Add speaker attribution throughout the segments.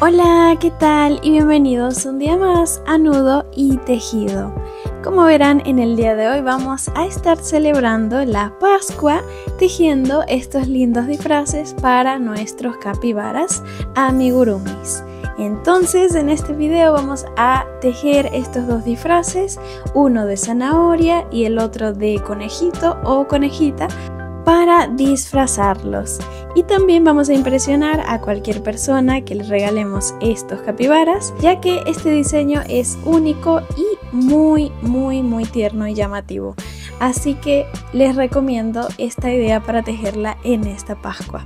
Speaker 1: Hola, ¿qué tal? Y bienvenidos un día más a Nudo y Tejido. Como verán, en el día de hoy vamos a estar celebrando la Pascua tejiendo estos lindos disfraces para nuestros capibaras amigurumis. Entonces, en este video vamos a tejer estos dos disfraces, uno de zanahoria y el otro de conejito o conejita, para disfrazarlos. Y también vamos a impresionar a cualquier persona que les regalemos estos capibaras, ya que este diseño es único y muy tierno y llamativo. Así que les recomiendo esta idea para tejerla en esta Pascua.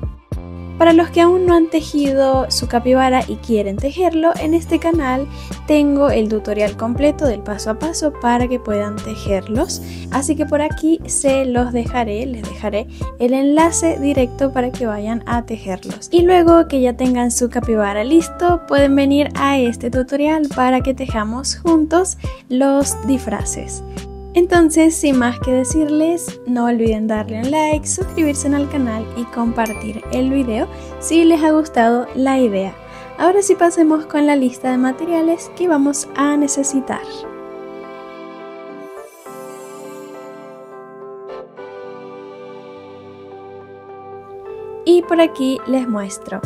Speaker 1: Para los que aún no han tejido su capibara y quieren tejerlo, en este canal tengo el tutorial completo del paso a paso para que puedan tejerlos. Así que por aquí les dejaré el enlace directo para que vayan a tejerlos. Y luego que ya tengan su capibara listo, pueden venir a este tutorial para que tejamos juntos los disfraces. Entonces, sin más que decirles, no olviden darle un like, suscribirse al canal y compartir el video si les ha gustado la idea. Ahora sí pasemos con la lista de materiales que vamos a necesitar. Y por aquí les muestro.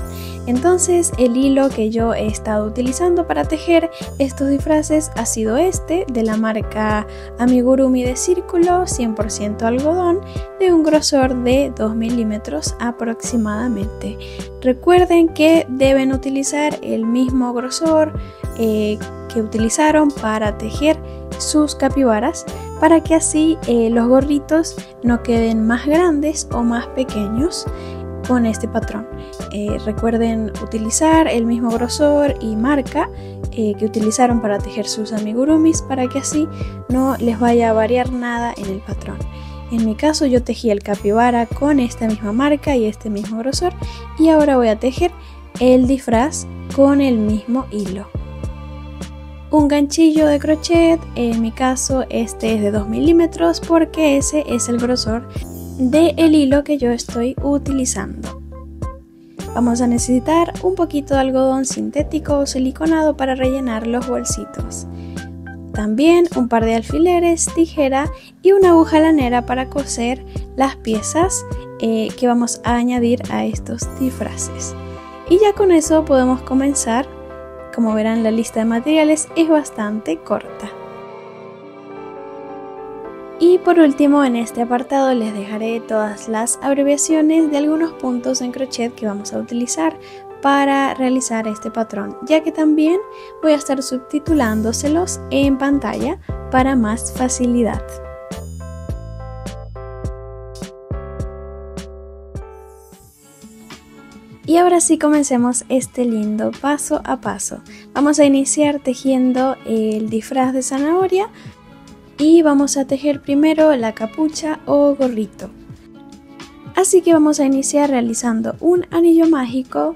Speaker 1: Entonces, el hilo que yo he estado utilizando para tejer estos disfraces ha sido este, de la marca Amigurumi de círculo, 100% algodón, de un grosor de 2 milímetros aproximadamente. Recuerden que deben utilizar el mismo grosor que utilizaron para tejer sus capibaras, para que así los gorritos no queden más grandes o más pequeños con este patrón. Recuerden utilizar el mismo grosor y marca que utilizaron para tejer sus amigurumis, para que así no les vaya a variar nada en el patrón. En mi caso yo tejí el capibara con esta misma marca y este mismo grosor, y ahora voy a tejer el disfraz con el mismo hilo. Un ganchillo de crochet, en mi caso este es de 2 milímetros porque ese es el grosor del hilo que yo estoy utilizando. Vamos a necesitar un poquito de algodón sintético o siliconado para rellenar los bolsitos. También un par de alfileres, tijera y una aguja lanera para coser las piezas que vamos a añadir a estos disfraces. Y ya con eso podemos comenzar. Como verán, la lista de materiales es bastante corta. Y por último, en este apartado les dejaré todas las abreviaciones de algunos puntos en crochet que vamos a utilizar para realizar este patrón, ya que también voy a estar subtitulándoselos en pantalla para más facilidad. Y ahora sí, comencemos este lindo paso a paso. Vamos a iniciar tejiendo el disfraz de zanahoria. Y vamos a tejer primero la capucha o gorrito. Así que vamos a iniciar realizando un anillo mágico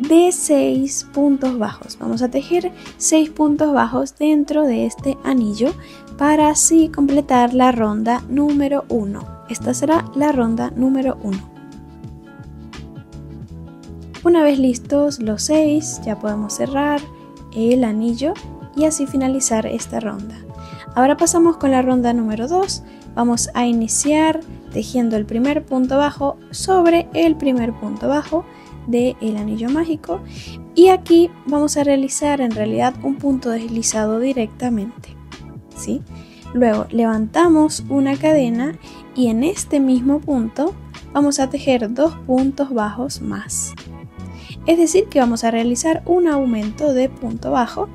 Speaker 1: de 6 puntos bajos. Vamos a tejer 6 puntos bajos dentro de este anillo para así completar la ronda número 1. Esta será la ronda número 1. Una vez listos los 6, ya podemos cerrar el anillo y así finalizar esta ronda. Ahora pasamos con la ronda número 2. Vamos a iniciar tejiendo el primer punto bajo sobre el primer punto bajo del anillo mágico. Y aquí vamos a realizar en realidad un punto deslizado directamente, ¿sí? Luego levantamos una cadena y en este mismo punto vamos a tejer 2 puntos bajos más. Es decir, que vamos a realizar un aumento de punto bajo.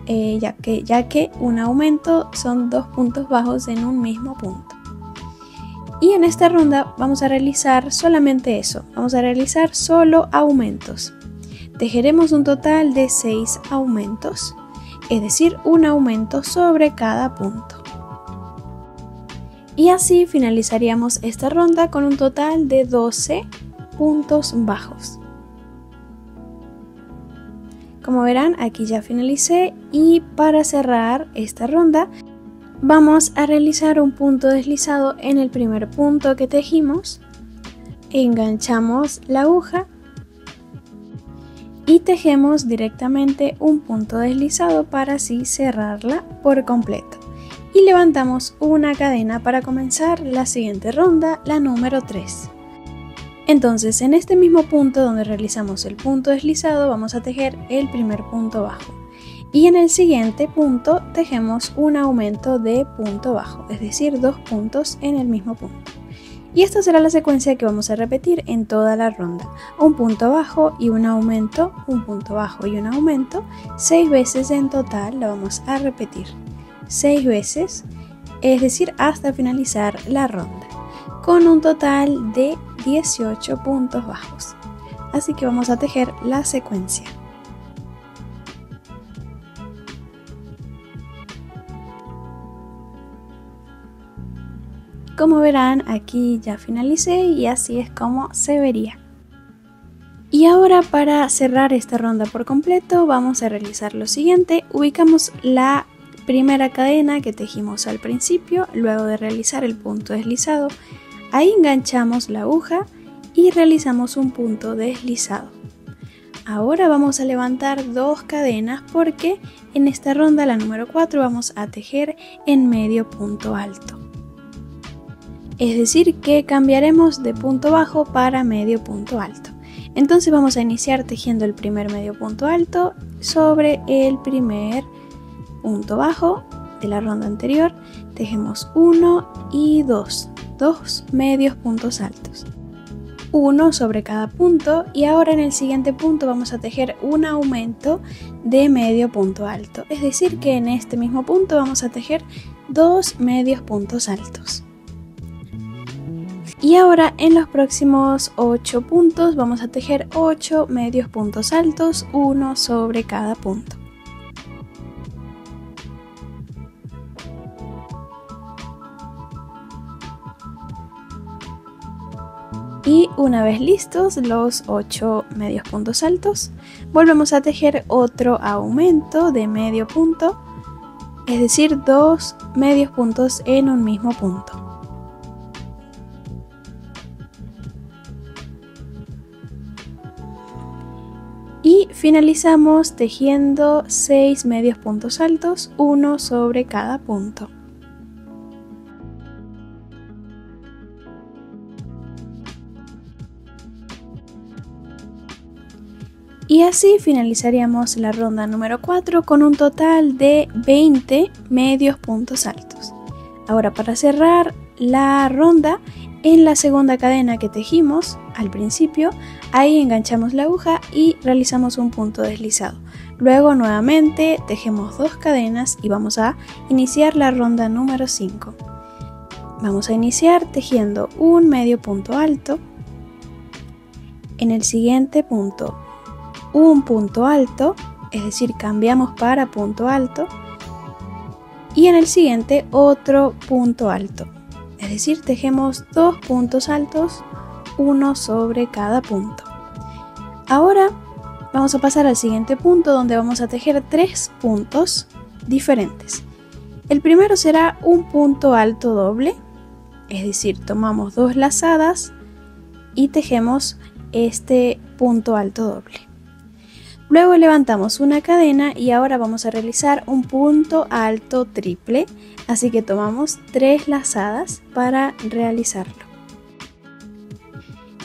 Speaker 1: Ya que un aumento son 2 puntos bajos en un mismo punto. Y en esta ronda vamos a realizar solamente eso, vamos a realizar solo aumentos. Tejeremos un total de 6 aumentos, es decir, un aumento sobre cada punto. Y así finalizaríamos esta ronda con un total de 12 puntos bajos. Como verán, aquí ya finalicé y para cerrar esta ronda vamos a realizar un punto deslizado en el primer punto que tejimos, enganchamos la aguja y tejemos directamente un punto deslizado para así cerrarla por completo. Y levantamos una cadena para comenzar la siguiente ronda, la número 3. Entonces, en este mismo punto donde realizamos el punto deslizado, vamos a tejer el primer punto bajo. Y en el siguiente punto tejemos un aumento de punto bajo, es decir, 2 puntos en el mismo punto. Y esta será la secuencia que vamos a repetir en toda la ronda. Un punto bajo y un aumento, un punto bajo y un aumento, 6 veces en total la vamos a repetir. 6 veces, es decir, hasta finalizar la ronda, con un total de 18 puntos bajos. Así que vamos a tejer la secuencia. Como verán, aquí ya finalicé y así es como se vería. Y ahora, para cerrar esta ronda por completo, vamos a realizar lo siguiente. Ubicamos la primera cadena que tejimos al principio, luego de realizar el punto deslizado. Ahí enganchamos la aguja y realizamos un punto deslizado. Ahora vamos a levantar 2 cadenas porque en esta ronda, la número 4, vamos a tejer en medio punto alto. Es decir, que cambiaremos de punto bajo para medio punto alto. Entonces vamos a iniciar tejiendo el primer medio punto alto sobre el primer punto bajo de la ronda anterior. Tejemos 1 y 2 medios puntos altos, 1 sobre cada punto, y ahora en el siguiente punto vamos a tejer un aumento de medio punto alto, es decir que en este mismo punto vamos a tejer 2 medios puntos altos. Y ahora en los próximos 8 puntos vamos a tejer 8 medios puntos altos, 1 sobre cada punto. Y una vez listos los 8 medios puntos altos, volvemos a tejer otro aumento de medio punto, es decir, 2 medios puntos en un mismo punto. Y finalizamos tejiendo 6 medios puntos altos, 1 sobre cada punto. Y así finalizaríamos la ronda número 4 con un total de 20 medios puntos altos. Ahora, para cerrar la ronda, en la segunda cadena que tejimos al principio, ahí enganchamos la aguja y realizamos un punto deslizado. Luego nuevamente tejemos 2 cadenas y vamos a iniciar la ronda número 5. Vamos a iniciar tejiendo un medio punto alto. En el siguiente punto, un punto alto, es decir, cambiamos para punto alto. Y en el siguiente, otro punto alto. Es decir, tejemos 2 puntos altos, 1 sobre cada punto. Ahora vamos a pasar al siguiente punto, donde vamos a tejer 3 puntos diferentes. El primero será un punto alto doble, es decir, tomamos 2 lazadas y tejemos este punto alto doble. Luego levantamos una cadena y ahora vamos a realizar un punto alto triple, así que tomamos 3 lazadas para realizarlo.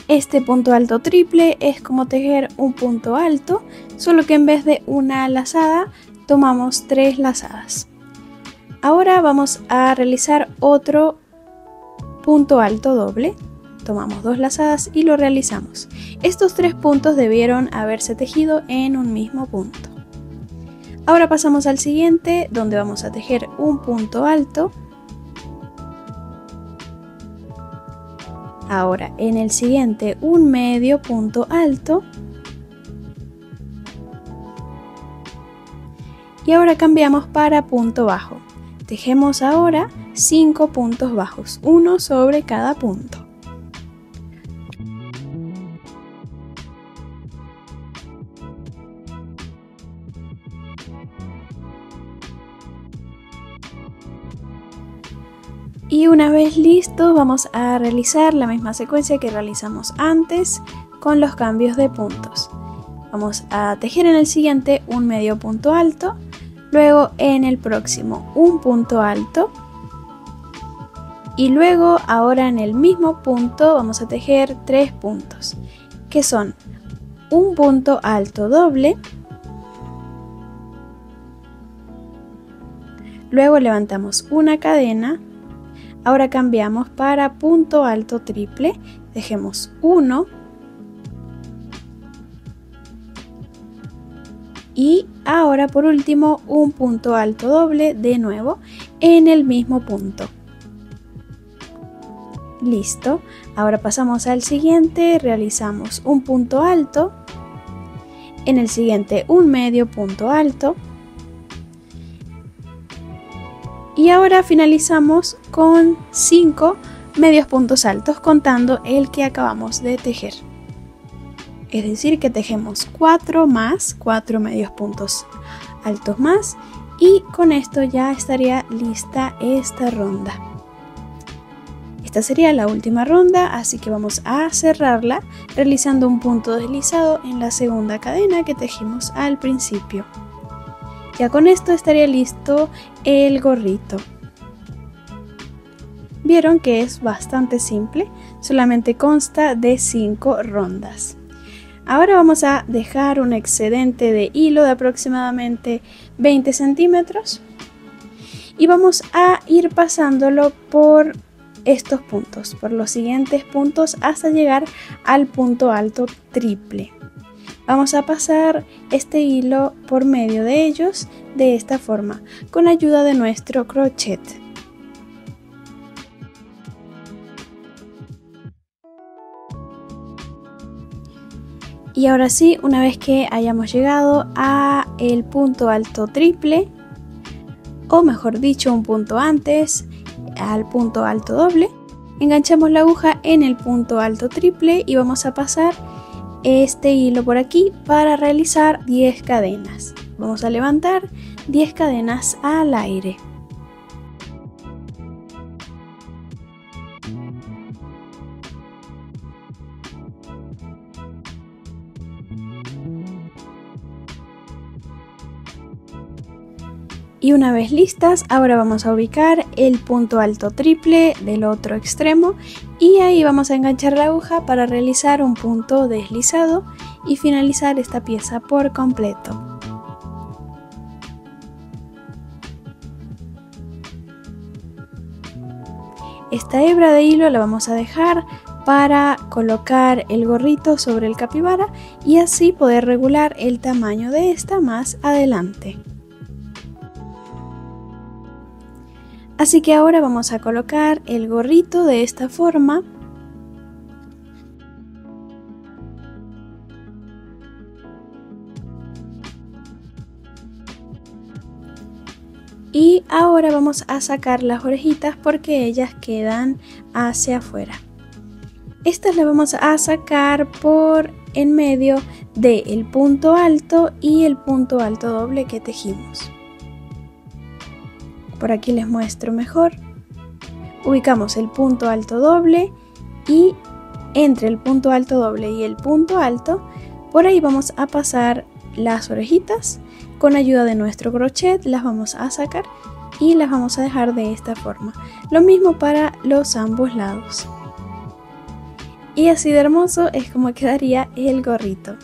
Speaker 1: Este punto alto triple es como tejer un punto alto, solo que en vez de una lazada tomamos 3 lazadas. Ahora vamos a realizar otro punto alto doble. Tomamos 2 lazadas y lo realizamos. Estos 3 puntos debieron haberse tejido en un mismo punto. Ahora pasamos al siguiente, donde vamos a tejer un punto alto. Ahora en el siguiente un medio punto alto. Y ahora cambiamos para punto bajo. Tejemos ahora 5 puntos bajos, 1 sobre cada punto. Y una vez listos, vamos a realizar la misma secuencia que realizamos antes con los cambios de puntos. Vamos a tejer en el siguiente un medio punto alto, luego en el próximo un punto alto y luego ahora en el mismo punto vamos a tejer 3 puntos, que son un punto alto doble, luego levantamos una cadena, ahora cambiamos para punto alto triple, tejemos 1 y ahora por último un punto alto doble de nuevo en el mismo punto. Listo, ahora pasamos al siguiente, realizamos un punto alto, en el siguiente un medio punto alto y ahora finalizamos con 5 medios puntos altos contando el que acabamos de tejer. Es decir que tejemos 4 más, 4 medios puntos altos más y con esto ya estaría lista esta ronda. Esta sería la última ronda, así que vamos a cerrarla realizando un punto deslizado en la segunda cadena que tejimos al principio. Ya con esto estaría listo el gorrito. Vieron que es bastante simple, solamente consta de 5 rondas. Ahora vamos a dejar un excedente de hilo de aproximadamente 20 centímetros y vamos a ir pasándolo por estos puntos, por los siguientes puntos hasta llegar al punto alto triple. Vamos a pasar este hilo por medio de ellos de esta forma, con ayuda de nuestro crochet. Y ahora sí, una vez que hayamos llegado a el punto alto triple, o mejor dicho, un punto antes, al punto alto doble, enganchamos la aguja en el punto alto triple y vamos a pasar este hilo por aquí para realizar 10 cadenas. Vamos a levantar 10 cadenas al aire. Y una vez listas, ahora vamos a ubicar el punto alto triple del otro extremo y ahí vamos a enganchar la aguja para realizar un punto deslizado y finalizar esta pieza por completo. Esta hebra de hilo la vamos a dejar para colocar el gorrito sobre el capibara y así poder regular el tamaño de esta más adelante. Así que ahora vamos a colocar el gorrito de esta forma. Y ahora vamos a sacar las orejitas porque ellas quedan hacia afuera. Estas las vamos a sacar por en medio del punto alto y el punto alto doble que tejimos. Por aquí les muestro mejor. Ubicamos el punto alto doble y entre el punto alto doble y el punto alto, por ahí vamos a pasar las orejitas. Con ayuda de nuestro crochet las vamos a sacar y las vamos a dejar de esta forma. Lo mismo para los ambos lados. Y así de hermoso es como quedaría el gorrito.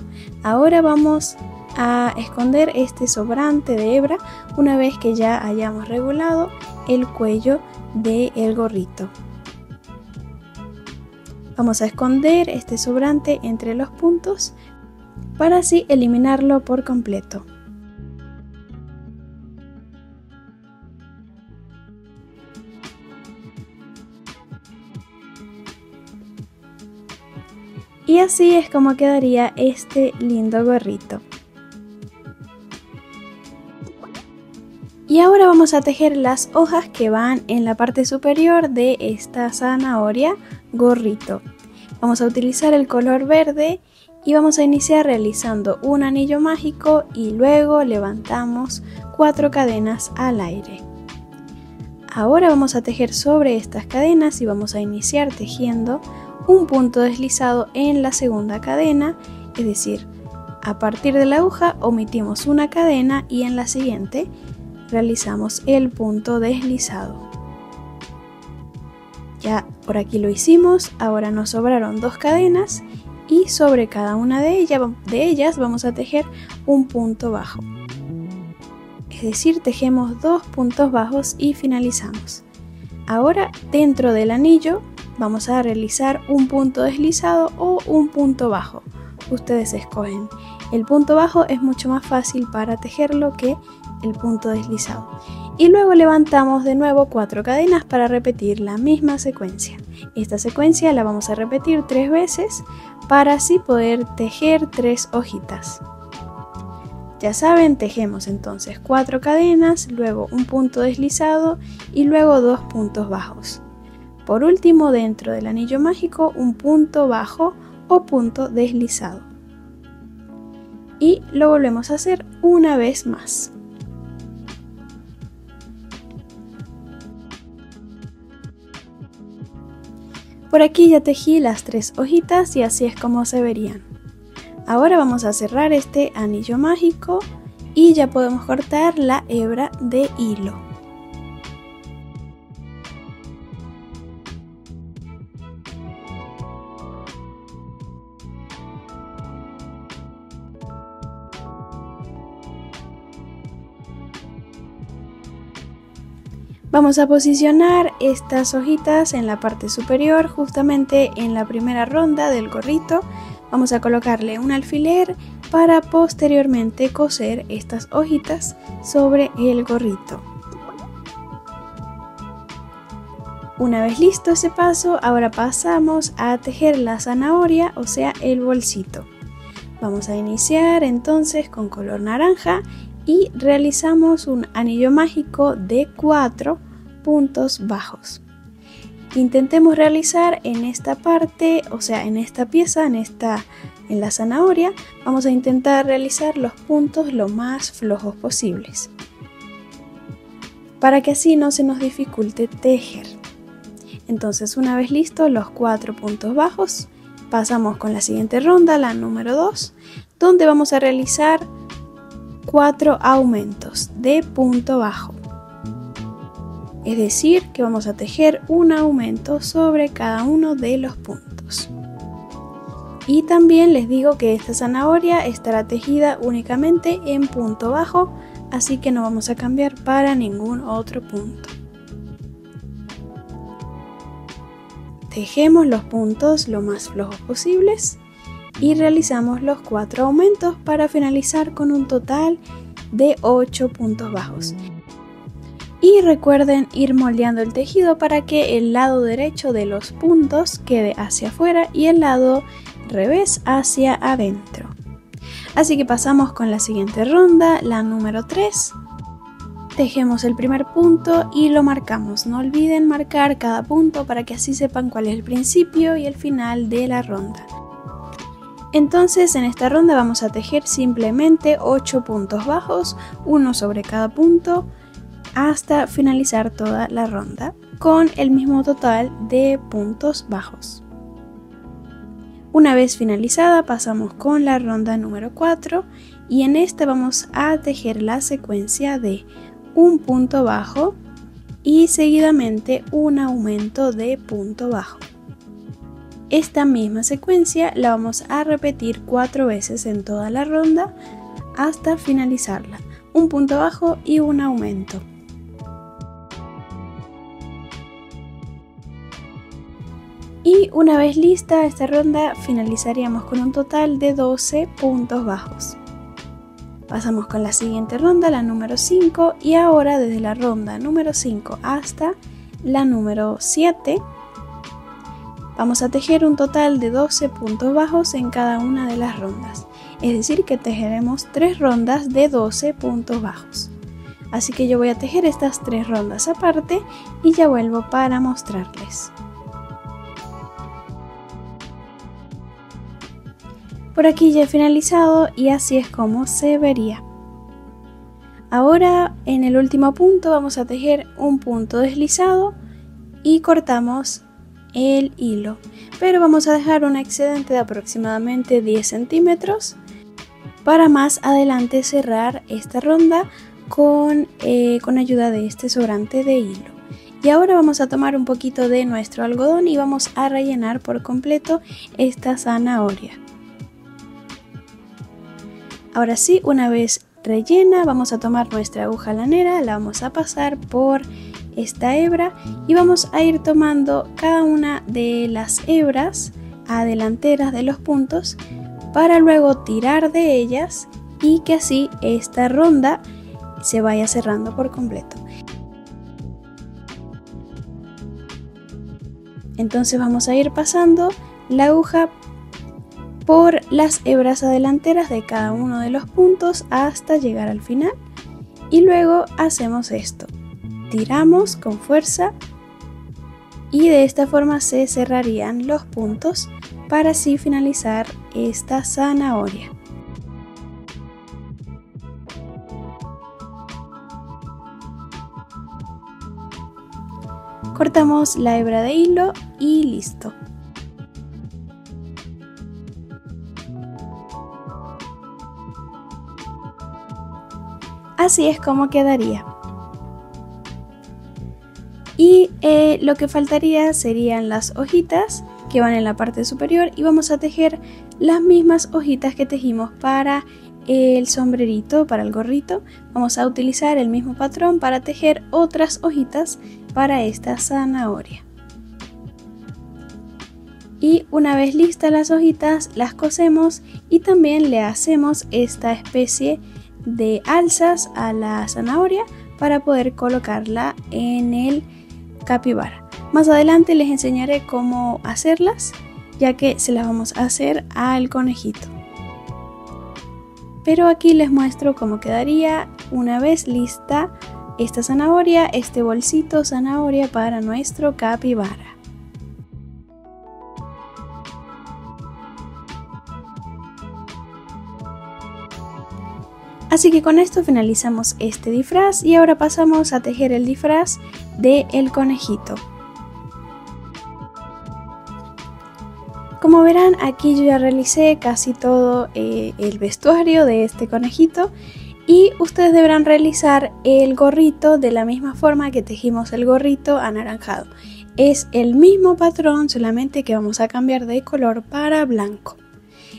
Speaker 1: Ahora vamos a esconder este sobrante de hebra una vez que ya hayamos regulado el cuello del gorrito. Vamos a esconder este sobrante entre los puntos para así eliminarlo por completo. Y así es como quedaría este lindo gorrito. Y ahora vamos a tejer las hojas que van en la parte superior de esta zanahoria gorrito. Vamos a utilizar el color verde y vamos a iniciar realizando un anillo mágico y luego levantamos 4 cadenas al aire. Ahora vamos a tejer sobre estas cadenas y vamos a iniciar tejiendo un punto deslizado en la segunda cadena, es decir, A partir de la aguja omitimos una cadena y en la siguiente realizamos el punto deslizado. Ya por aquí lo hicimos, ahora nos sobraron 2 cadenas y sobre cada una de ellas vamos a tejer un punto bajo. Es decir, tejemos 2 puntos bajos y finalizamos. Ahora dentro del anillo vamos a realizar un punto deslizado o un punto bajo. Ustedes escogen. El punto bajo es mucho más fácil para tejerlo que el punto deslizado. Y luego levantamos de nuevo 4 cadenas para repetir la misma secuencia. Esta secuencia la vamos a repetir 3 veces para así poder tejer 3 hojitas. Ya saben, tejemos entonces 4 cadenas, luego un punto deslizado y luego 2 puntos bajos. Por último, dentro del anillo mágico, un punto bajo o punto deslizado. Y lo volvemos a hacer una vez más. Por aquí ya tejí las 3 hojitas y así es como se verían. Ahora vamos a cerrar este anillo mágico y ya podemos cortar la hebra de hilo. Vamos a posicionar estas hojitas en la parte superior, justamente en la primera ronda del gorrito. Vamos a colocarle un alfiler para posteriormente coser estas hojitas sobre el gorrito. Una vez listo ese paso, ahora pasamos a tejer la zanahoria, o sea, el bolsito. Vamos a iniciar entonces con color naranja y realizamos un anillo mágico de 4 puntos bajos. Intentemos realizar en esta parte, o sea, en esta pieza, en la zanahoria, vamos a intentar realizar los puntos lo más flojos posibles, para que así no se nos dificulte tejer. Entonces, una vez listos los 4 puntos bajos, pasamos con la siguiente ronda, la número 2, donde vamos a realizar 4 aumentos de punto bajo. Es decir, que vamos a tejer un aumento sobre cada uno de los puntos. Y también les digo que esta zanahoria estará tejida únicamente en punto bajo, así que no vamos a cambiar para ningún otro punto. Tejemos los puntos lo más flojos posibles y realizamos los 4 aumentos para finalizar con un total de 8 puntos bajos. Y recuerden ir moldeando el tejido para que el lado derecho de los puntos quede hacia afuera y el lado revés hacia adentro. Así que pasamos con la siguiente ronda, la número 3. Tejemos el primer punto y lo marcamos. No olviden marcar cada punto para que así sepan cuál es el principio y el final de la ronda. Entonces en esta ronda vamos a tejer simplemente 8 puntos bajos, uno sobre cada punto, hasta finalizar toda la ronda con el mismo total de puntos bajos. Una vez finalizada pasamos con la ronda número 4 y en esta vamos a tejer la secuencia de un punto bajo y seguidamente un aumento de punto bajo. Esta misma secuencia la vamos a repetir 4 veces en toda la ronda hasta finalizarla, un punto bajo y un aumento. Y una vez lista esta ronda finalizaríamos con un total de 12 puntos bajos. Pasamos con la siguiente ronda, la número 5, y ahora desde la ronda número 5 hasta la número 7 vamos a tejer un total de 12 puntos bajos en cada una de las rondas. Es decir que tejeremos 3 rondas de 12 puntos bajos. Así que yo voy a tejer estas 3 rondas aparte y ya vuelvo para mostrarles. Por aquí ya he finalizado y así es como se vería. Ahora en el último punto vamos a tejer un punto deslizado y cortamos el hilo, pero vamos a dejar un excedente de aproximadamente 10 centímetros para más adelante cerrar esta ronda con ayuda de este sobrante de hilo. Y ahora vamos a tomar un poquito de nuestro algodón y vamos a rellenar por completo esta zanahoria. Ahora sí, una vez rellena, vamos a tomar nuestra aguja lanera, la vamos a pasar por esta hebra y vamos a ir tomando cada una de las hebras adelanteras de los puntos para luego tirar de ellas y que así esta ronda se vaya cerrando por completo. Entonces vamos a ir pasando la aguja por las hebras adelanteras de cada uno de los puntos hasta llegar al final y luego hacemos esto, tiramos con fuerza y de esta forma se cerrarían los puntos para así finalizar esta zanahoria. Cortamos la hebra de hilo y listo. Así es como quedaría. Y lo que faltaría serían las hojitas que van en la parte superior y vamos a tejer las mismas hojitas que tejimos para el sombrerito, para el gorrito. Vamos a utilizar el mismo patrón para tejer otras hojitas para esta zanahoria. Y una vez listas las hojitas, las cosemos y también le hacemos esta especie de alzas a la zanahoria para poder colocarla en el capibara. Más adelante les enseñaré cómo hacerlas, ya que se las vamos a hacer al conejito. Pero aquí les muestro cómo quedaría una vez lista esta zanahoria, este bolsito zanahoria para nuestro capibara. Así que con esto finalizamos este disfraz y ahora pasamos a tejer el disfraz del conejito. Como verán, aquí yo ya realicé casi todo el vestuario de este conejito y ustedes deberán realizar el gorrito de la misma forma que tejimos el gorrito anaranjado. Es el mismo patrón, solamente que vamos a cambiar de color para blanco.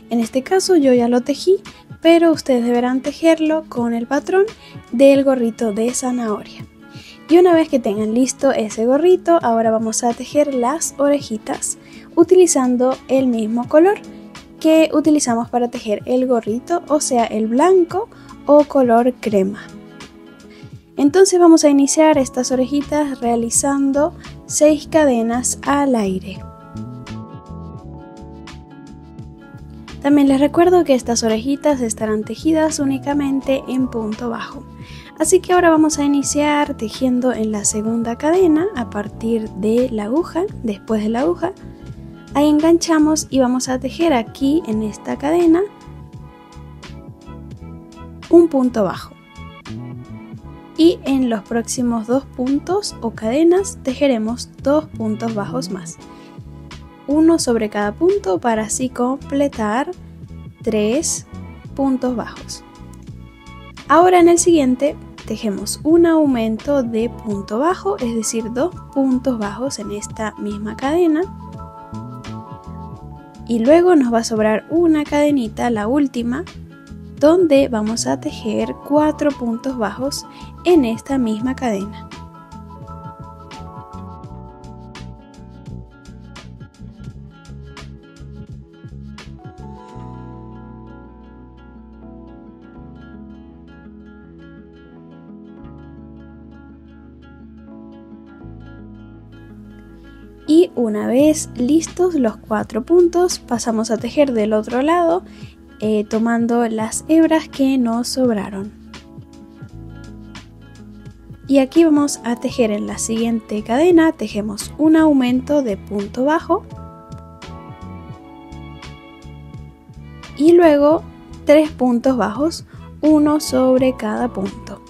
Speaker 1: En este caso yo ya lo tejí, pero ustedes deberán tejerlo con el patrón del gorrito de zanahoria. Y una vez que tengan listo ese gorrito, ahora vamos a tejer las orejitas utilizando el mismo color que utilizamos para tejer el gorrito, o sea el blanco o color crema. Entonces vamos a iniciar estas orejitas realizando 6 cadenas al aire. También les recuerdo que estas orejitas estarán tejidas únicamente en punto bajo. Así que ahora vamos a iniciar tejiendo en la segunda cadena a partir de la aguja, después de la aguja. Ahí enganchamos y vamos a tejer aquí en esta cadena un punto bajo. Y en los próximos 2 puntos o cadenas tejeremos 2 puntos bajos más. Uno sobre cada punto para así completar 3 puntos bajos. Ahora en el siguiente tejemos un aumento de punto bajo, es decir 2 puntos bajos en esta misma cadena. Y luego nos va a sobrar una cadenita, la última, donde vamos a tejer 4 puntos bajos en esta misma cadena. Y una vez listos los 4 puntos, pasamos a tejer del otro lado, tomando las hebras que nos sobraron. Y aquí vamos a tejer en la siguiente cadena, tejemos un aumento de punto bajo. Y luego 3 puntos bajos, uno sobre cada punto.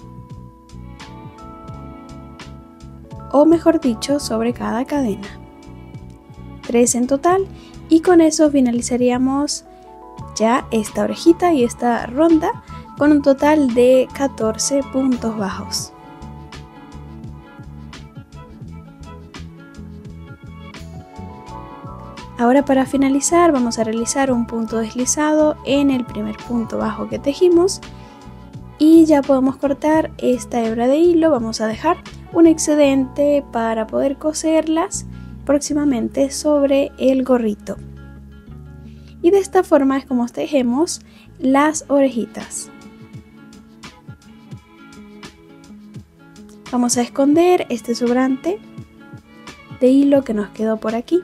Speaker 1: O mejor dicho, sobre cada cadena. 3 en total y con eso finalizaríamos ya esta orejita y esta ronda con un total de 14 puntos bajos. Ahora para finalizar vamos a realizar un punto deslizado en el primer punto bajo que tejimos y ya podemos cortar esta hebra de hilo. Vamos a dejar un excedente para poder coserlas próximamente sobre el gorrito. Y de esta forma es como tejemos las orejitas. Vamos a esconder este sobrante de hilo que nos quedó por aquí.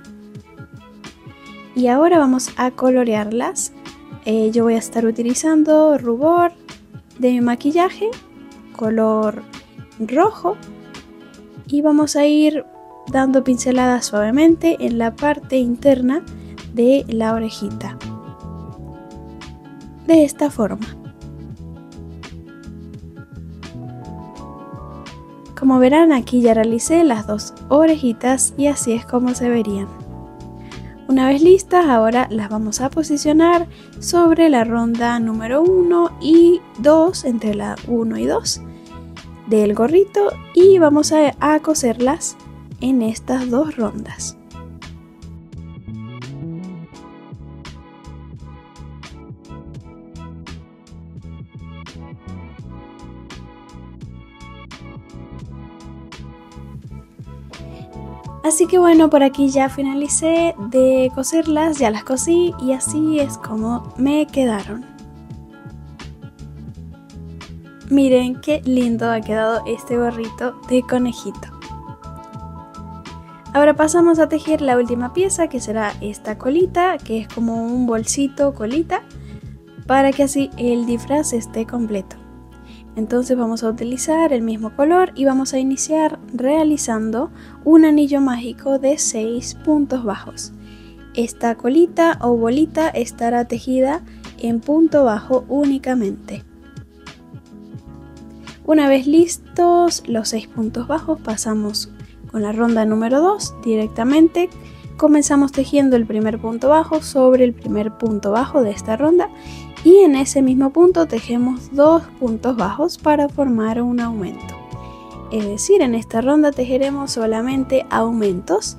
Speaker 1: Y ahora vamos a colorearlas. Yo voy a estar utilizando rubor de mi maquillaje, color rojo. Y vamos a ir dando pinceladas suavemente en la parte interna de la orejita. De esta forma. Como verán, aquí ya realicé las dos orejitas y así es como se verían. Una vez listas, ahora las vamos a posicionar sobre la ronda número 1 y 2, entre la 1 y 2 del gorrito, y vamos a coserlas en estas dos rondas. Así que bueno, por aquí ya finalicé de coserlas, ya las cosí y así es como me quedaron. Miren qué lindo ha quedado este gorrito de conejito. Ahora pasamos a tejer la última pieza, que será esta colita, que es como un bolsito colita, para que así el disfraz esté completo. Entonces vamos a utilizar el mismo color y vamos a iniciar realizando un anillo mágico de 6 puntos bajos. Esta colita o bolita estará tejida en punto bajo únicamente. Una vez listos los 6 puntos bajos, pasamos con la ronda número 2 directamente. Comenzamos tejiendo el primer punto bajo sobre el primer punto bajo de esta ronda. Y en ese mismo punto tejemos 2 puntos bajos para formar un aumento. Es decir, en esta ronda tejeremos solamente aumentos.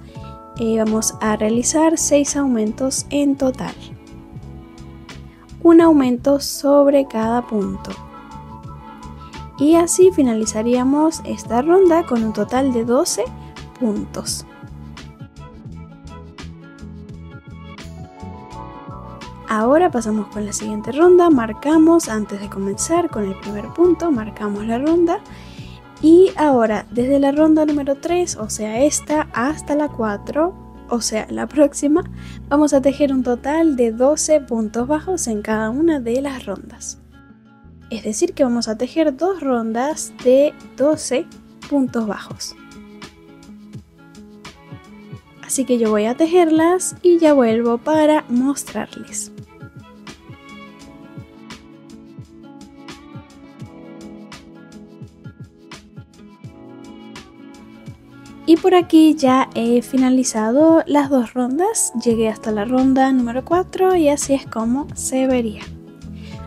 Speaker 1: Vamos a realizar 6 aumentos en total. Un aumento sobre cada punto. Y así finalizaríamos esta ronda con un total de 12 puntos. Ahora pasamos con la siguiente ronda, marcamos antes de comenzar con el primer punto, marcamos la ronda y ahora desde la ronda número 3, o sea esta, hasta la 4, o sea la próxima, vamos a tejer un total de 12 puntos bajos en cada una de las rondas. Es decir que vamos a tejer 2 rondas de 12 puntos bajos. Así que yo voy a tejerlas y ya vuelvo para mostrarles. Y por aquí ya he finalizado las 2 rondas, llegué hasta la ronda número 4 y así es como se vería.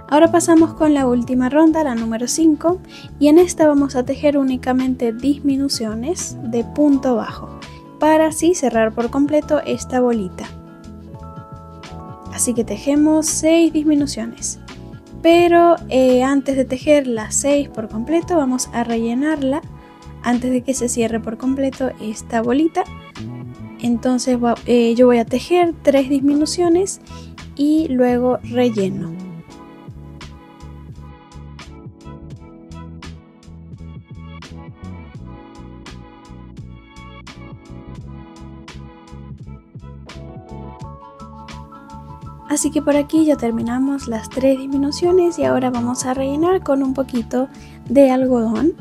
Speaker 1: Ahora pasamos con la última ronda, la número 5, y en esta vamos a tejer únicamente disminuciones de punto bajo, para así cerrar por completo esta bolita. Así que tejemos 6 disminuciones, pero antes de tejer las 6 por completo vamos a rellenarla antes de que se cierre por completo esta bolita. Entonces yo voy a tejer 3 disminuciones y luego relleno. Así que por aquí ya terminamos las 3 disminuciones y ahora vamos a rellenar con un poquito de algodón.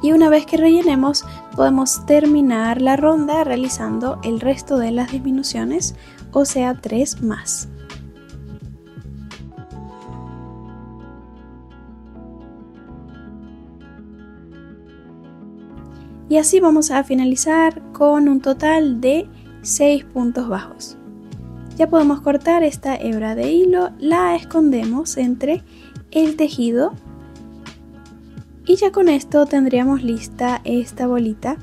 Speaker 1: Y una vez que rellenemos podemos terminar la ronda realizando el resto de las disminuciones, o sea 3 más. Y así vamos a finalizar con un total de 6 puntos bajos. Ya podemos cortar esta hebra de hilo, la escondemos entre el tejido y ya con esto tendríamos lista esta bolita.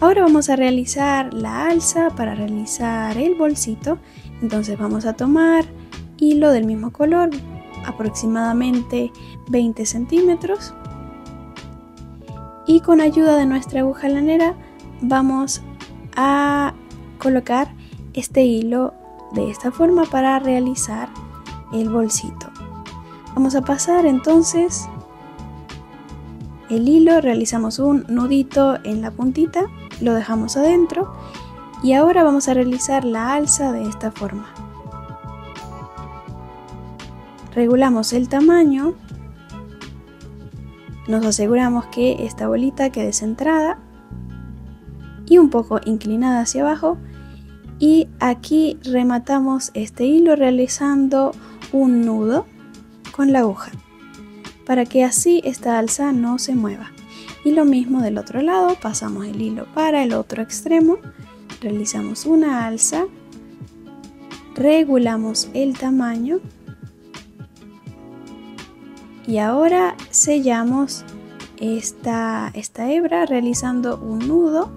Speaker 1: Ahora vamos a realizar la alza para realizar el bolsito. Entonces vamos a tomar hilo del mismo color, aproximadamente 20 centímetros, y con ayuda de nuestra aguja lanera vamos a colocar este hilo de esta forma para realizar el bolsito. Vamos a pasar entonces el hilo, realizamos un nudito en la puntita, lo dejamos adentro y ahora vamos a realizar la alza de esta forma. Regulamos el tamaño, nos aseguramos que esta bolita quede centrada y un poco inclinada hacia abajo, y aquí rematamos este hilo realizando un nudo con la aguja para que así esta alza no se mueva. Y lo mismo del otro lado, pasamos el hilo para el otro extremo, realizamos una alza, regulamos el tamaño y ahora sellamos esta hebra realizando un nudo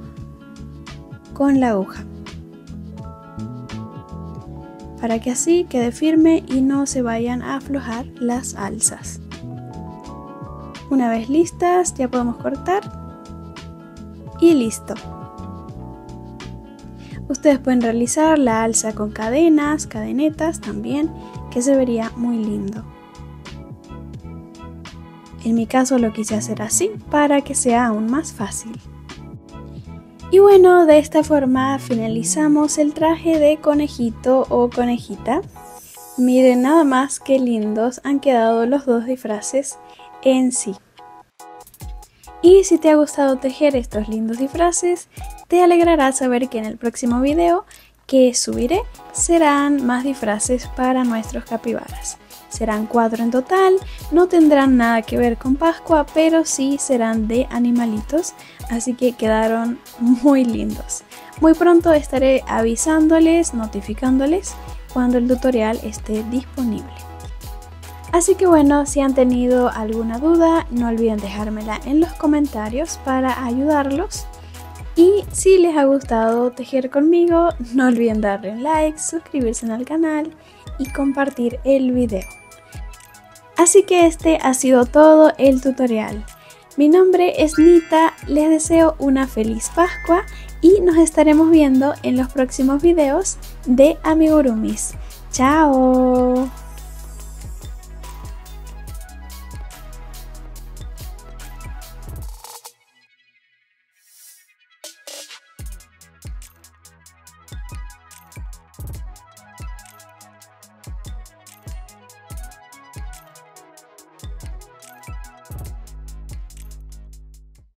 Speaker 1: con la aguja para que así quede firme y no se vayan a aflojar las alzas. Una vez listas ya podemos cortar y listo. Ustedes pueden realizar la alza con cadenas, cadenetas también, que se vería muy lindo. En mi caso lo quise hacer así para que sea aún más fácil. Y bueno, de esta forma finalizamos el traje de conejito o conejita. Miren nada más qué lindos han quedado los dos disfraces en sí. Y si te ha gustado tejer estos lindos disfraces, te alegrará saber que en el próximo video que subiré serán más disfraces para nuestros capibaras. Serán 4 en total, no tendrán nada que ver con Pascua, pero sí serán de animalitos, así que quedaron muy lindos. Muy pronto estaré avisándoles, notificándoles cuando el tutorial esté disponible. Así que bueno, si han tenido alguna duda, no olviden dejármela en los comentarios para ayudarlos. Y si les ha gustado tejer conmigo, no olviden darle un like, suscribirse al canal y compartir el video. Así que este ha sido todo el tutorial. Mi nombre es Nita, les deseo una feliz Pascua y nos estaremos viendo en los próximos videos de amigurumis. ¡Chao!